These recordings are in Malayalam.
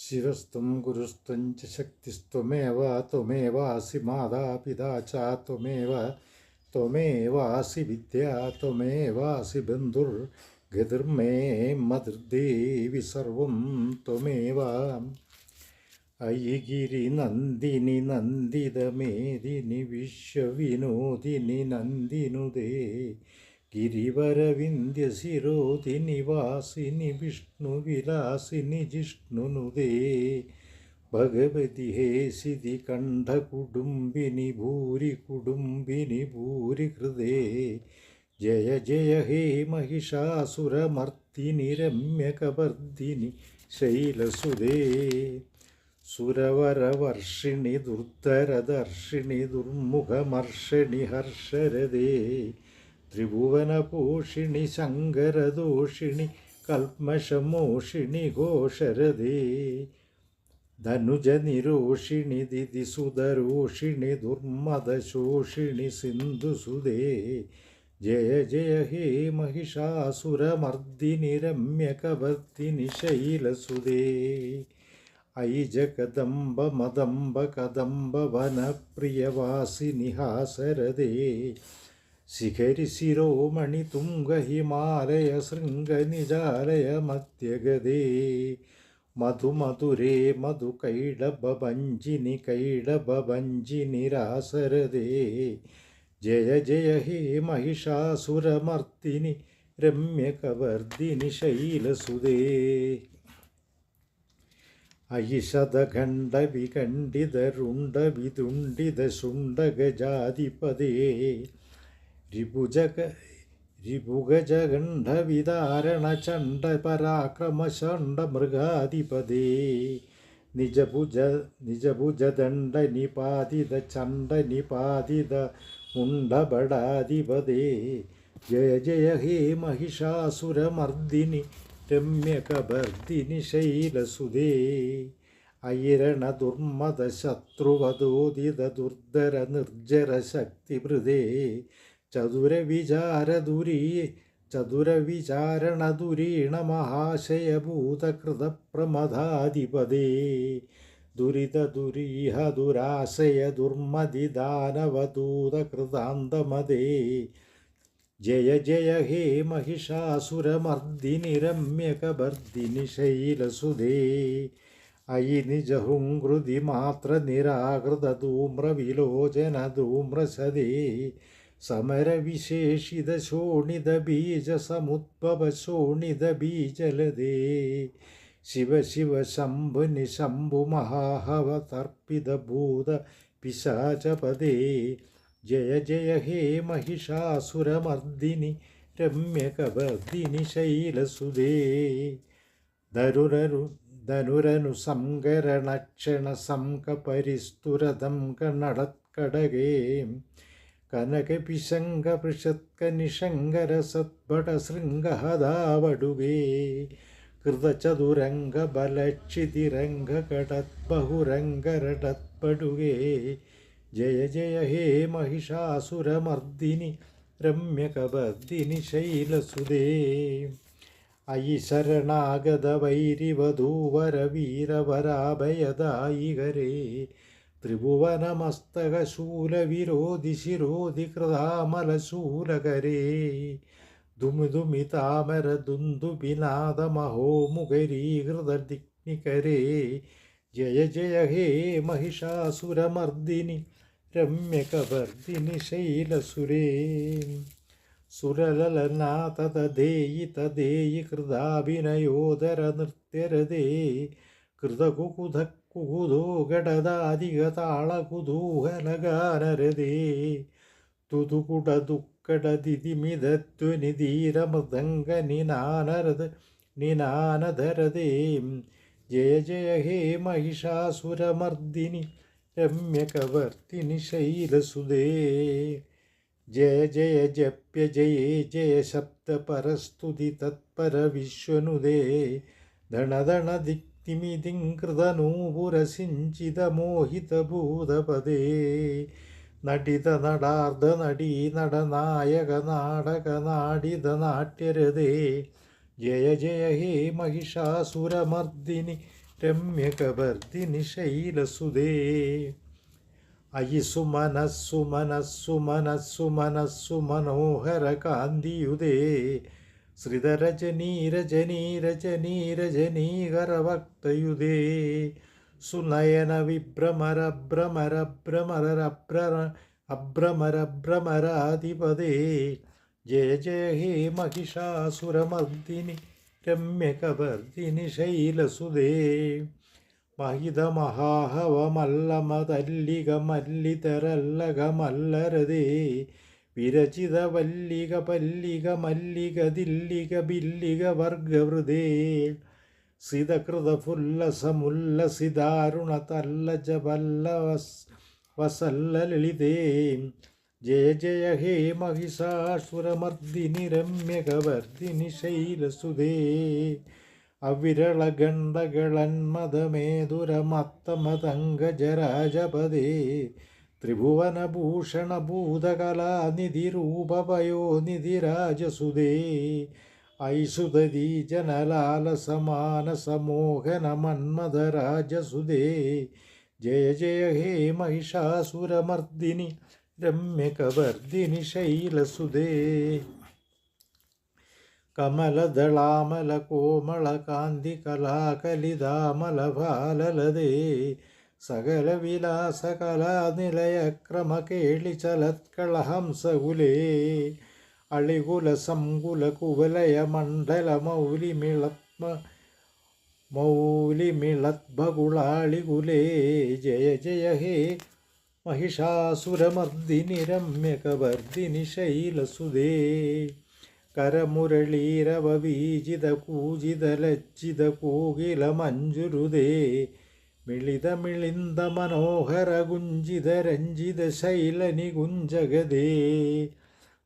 ശിവസ്ത്വം ഗുരുസ്ത്വം ച ശക്തിസ്ത്വമേവ ത്വമേവാസി മാതാപിതാ ച ത്വമേവാസി വിദ്യാ ത്വമേവാസി ബന്ധുർ ഗതിർമേ മതിർദേവി സർവം ത്വമേവ. അയ്യഗിരി നന്ദിനി നന്ദിതമേദിനി വിശ്വവിനോദിനി നന്ദിനുദേ ഗിരിവരവിന്ധ്യശിരോധിനി വാസിനി വിഷ്ണുവിലാസിനി ജിഷ്ണുനുദേ ഭഗവതി ഹേ സിതി കണ്ഠകുടുംബിനി ഭൂരി കുടുംബിനി ഭൂരി ഹൃദേ ജയ ജയ ഹേ മഹിഷാസുരമർദിനി രമ്യകവർദിനി ശൈലസുദേ സുരവരവർഷിണി ദുർധരദർഷിണി ദുർമുഖമർഷിണി ഹർഷരദേ ത്രിഭുവനപോഷിണി ശങ്കരദോഷിണി കൽമഷമോഷിണി ഘോഷരദേ ധനുജനിരോഷിണി ദിതിസുതരോഷിണി ദുർമദശോഷിണി സിന്ധുസുദേ ജയ ജയ ഹേ മഹിഷാസുരമർദിനി രമ്യകവർദിനി ശൈലസുദേ ഐ ജഗദംബ മദംബ കദംബ വനപ്രിയവാസിനി ഹാസരദേ ശിഖരി ശിരോമണി തുംഗ ഹിമാലയ ശൃംഗനിജാലയ മധ്യഗതേ മധുമധുരേ മധു കൈഡഭഞ്ജിനി കൈഡഭഞ്ജിനി രാസരദേ ജയ ജയ ഹേ മഹിഷാസുരമർദിനി രമ്യകവർദിനി ശൈലസുദേ അയിഷദഖണ്ഡ വിഖണ്ഡിതരുണ്ട വിതുണ്ടിത ശുണ്ഡഗജാധിപതേ രിപുഗജഗണ്ഡവിതാരണ ചണ്ഡ പരാക്രമ ചണ്ഡ മൃഗാധിപതേ നിജഭുജദണ്ഡ നിപാതിത ചണ്ഡ നിപാതിത മുണ്ഡബടാധിപതേ ജയ ജയ ഹേ മഹിഷാസുരമർദിനി രമ്യകവർദിനി ശൈലസുദേ ഐരണ ദുർമദ ശത്രുവദോദിത ദുർധര നിർജര ശക്തിഭൃതേ ചതുരവിചാരണദുരീണ മഹാശയഭൂതകൃതപ്രമദാധിപതേ ദുരിതദുരീഹ ദുരാശയ ദുർമതിദാനവദൂതകൃതാന്തമദേ ജയ ജയ ഹേ മഹിഷാസുരമർദിനി രമ്യകവർദിനി ശൈലസുദേ അയി നിജഹുങ്കൃതി മാത്ര നിരാകൃത ധൂമ്രവിലോചന ധൂമ്രസദേ സമരവിശേഷിത ശോണിത ബീജ സമുദ്ഭവ ശോണിത ബീജലദേ ശിവ ശിവ ശംഭുനി ശംഭു മഹാഹവ തർപ്പിത ഭൂത പിശാചപദേ ജയ ജയ ഹേ മഹിഷാസുരമർദിനി രമ്യകവർദിനി ശൈലസുദേ ധനുരനു സംകരണക്ഷണ സംകപരിസ്തുരതം കണടത്കടകേ കനകപിശങ്കപൃഷത്കനിശങ്കരസദ്ഭടശൃംഗഹദാവടുകേ കൃതചതുരംഗബലക്ഷിതിരംഗകടത്ബഹുരംഗരടത്പടുകേ ജയ ജയ ഹേ മഹിഷാസുരമർദിനി രമ്യകവർദിനി ശൈലസുദേ അയി ശരണാഗത വൈരിവധൂവരവീരവരാഭയദായികരേ ത്രിഭുവനമസ്തകശൂലവിരോധി ശിരോധി കൃതാമലശൂലകരേ ധുമിധുമി താമര ദുന്ദുഭിനാദമഹോമുഖരീകൃതദിഗ്നികരേ ജയ ജയ ഹേ മഹിഷാസുരമർദിനി രമ്യകവർദിനി ശൈലസുരേ സുരലലനാഥതദേയി തദേയി കൃതാഭിനയോദര നൃത്യരതേ കൃതകുകുധക്കുകുധോ ഗടദാധികതാളകുതൂഹലഗാനരതേ തുതുകുടദുക്കടദിതിമിതത്വനിധീരമൃദംഗനിനാനധരതേ ജയ ജയ ഹേ മഹിഷാസുരമർദിനി രമ്യകവർദിനി ശൈലസുദേ ജയ ജയ ജപ്യ ജയേ ജയ ശബ്ദപരസ്തുതി തത്പര വിശ്വനുദേ ധണധണ ദിക്തിമിതിങ്കൃതനൂപുരസിഞ്ചിതമോഹിതഭൂതപദേ നടിത നടാർദ്ധ നടീ നടനായക നാടക നാടിത നാട്യരതേ ജയ ജയ ഹേ മഹിഷാസുരമർദിനി രമ്യകവർദിനി ശൈലസുതേ. അയി സുമനസ്സു മനസ്സു മനസ്സു മനസ്സു മനോഹര കാന്തിയുതേ. ശ്രിതരജനീ രജനീ രജനീ രജനീകരവക്തയുതേ. സുനയന വിഭ്രമര ഭ്രമര ഭ്രമരഭ്ര അഭ്രമരഭ്രമരാധിപതേ. ജയ ജയ ഹേ മഹിഷാസുരമർദിനി രമ്യകവർദിനി ശൈലസുതേ. മഹിതമഹാഹവമല്ലമതല്ലിക മല്ലിതരല്ലക മല്ലരതേ. വിരചിത വല്ലിക പല്ലിക മല്ലിക ദില്ലിക ബില്ലിക വർഗവൃതേ. സിതകൃതഫുല്ലസമുല്ലസിദാരുണതല്ലജ വസല്ലലിതേ. ജയ ജയ ഹേ മഹിഷാസുരമർദിനി രമ്യകവർദിനി ശൈലസുതേ. അവിരളഗണ്ഡകളന്മദമേതുരമത്തമതങ്കജരാജപദേ. ത്രിഭുവനഭൂഷണഭൂതകലാനിധിരൂപഭയോനിധിരാജസുതേ. ഐസുതീ ജനലാലസമാനസമോഹനമന്മദരാജസുതേ. ജയ ജയ ഹേ മഹിഷാസുരമർദിനി രമ്യകവർദിനി ശൈലസുതേ. കമലദളാമല കോമള കാന്തി കലാകലിതാമലഭാലലതേ. സകല വിലാസ കലാനിലയ ക്രമകേളിചലത്കളഹംസകുലേ. അളികുല സംകുല കുവലയ മണ്ഡല മൗലിമിളദ്ഭകുളാളികുലേ. ജയ ജയ ഹേ മഹിഷാസുരമർദിനി രമ്യകവർദിനി ശൈലസുതേ. കരമുരളീരവീജിത കൂജിത ലജ്ജിത കോകില മഞ്ജുരുതേ. മിളിതമിളിന്ദ മനോഹര ഗുഞ്ചിത രഞ്ജിത ശൈലനികുഞ്ചഗദേ.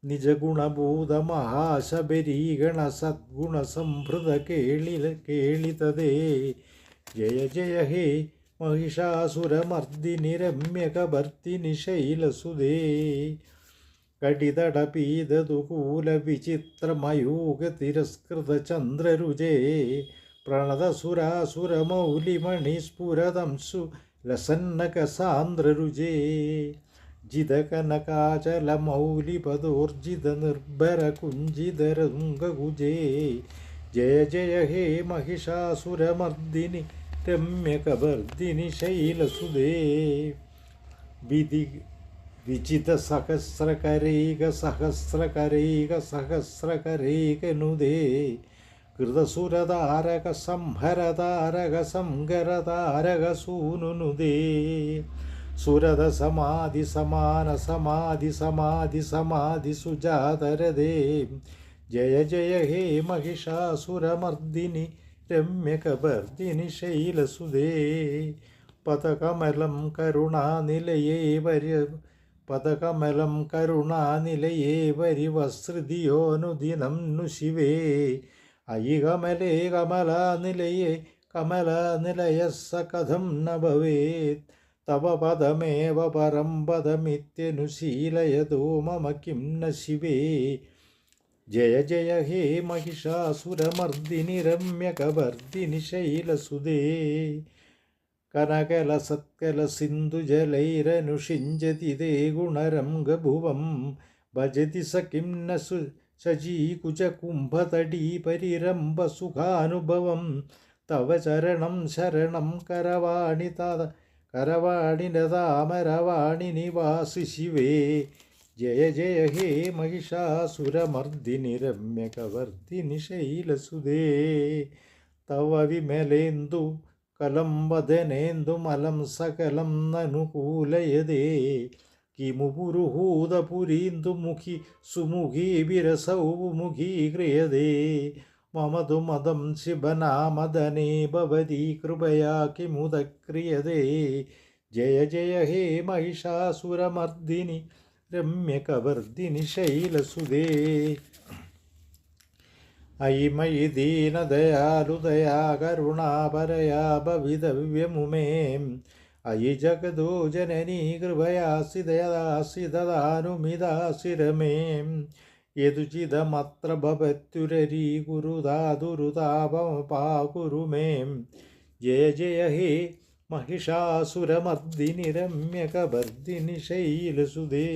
നിജഗുണഭൂത മഹാശബരീഗണ സദ്ഗുണ സംഭൃത കേളിതദേ. ജയ ജയ ഹേ മഹിഷാസുരമർദിനി രമ്യകവർദിനി ശൈലസുതേ. കടിതടപീതതുകൂല വിചിത്രമയൂക തിരസ്കൃത ചന്ദ്രരുജേ. പ്രണതസുരാസുരമൗലിമണിസ്ഫുരതംസു ലസന്നക സാന്ദ്രരുജേ. ജിതകനകാചലമൗലിപദോർജിത നിർഭര കുഞ്ചിതരംഗകുജേ. ജയ ജയ ഹേ മഹിഷാസുരമർദിനി രമ്യകവർദിനി ശൈലസുതേ. വിജിത സഹസ്രകരൈക സഹസ്രകരൈക സഹസ്രകരൈകനുദേ. കൃതസുരതാരക സംഹരതാരക സംഗരതാരക സൂനുനുദേ. സുരത സമാധി സമാന സമാധി സമാധി സമാധി സുജാതരദേ. ജയ ജയ ഹേ മഹിഷാസുരമർദിനി രമ്യകവർദിനി ശൈലസുതേ. പദകമലം കരുണാനിലയേ പദകമലം കരുണാനിലയേ വരിവസൃതിയോനുദിനം नु शिवे. अयि कमले कमलानिलये कमलानिलयः स कथं न भवेत्. तव पदमेव परं पदमित्यनुशीलयतो मम किं न शिवे. जय जय हे महिषासुरमर्दिनि रम्यकवर्दिनि शैलसुदे. कनकलसत्कलसिन्धुजलैरनुषिञ्जति ते गुणरङ्गभुवं. भजति स किं न शचीकुचकुम्भतटीपरिरम्भसुखानुभवं. तव चरणं शरणं करवाणितामरवाणिनिवासि शिवे. जय जय हे महिषासुरमर्दिनि रम्यकवर्दिनि शैलसुदे. तव विमलेन्दु कलं वदनेन्दुमलं सकलं ननुकूलयदे. किमु पुरुहूतपुरीन्दुमुखि सुमुखी विरसौमुखी क्रियदे. मम तु मदं शिवनामदने भवती कृपया किमुद क्रियते. जय जय हे महिषासुरमर्दिनि रम्यकवर्दिनि शैलसुदे. अयि मयि दीनदयालुदया करुणापरया भवितव्यमुमे. अयि जगदो जननी कृपयासि दयासि ददानुमिदासि रमे. यदुचिदमत्र भवत्युररी कुरुतादुरुतापमपाकुरु मे. ജയ ജയ ഹേ महिषासुरमर्दिनि रम्यकवर्दिनि शैलसुधे।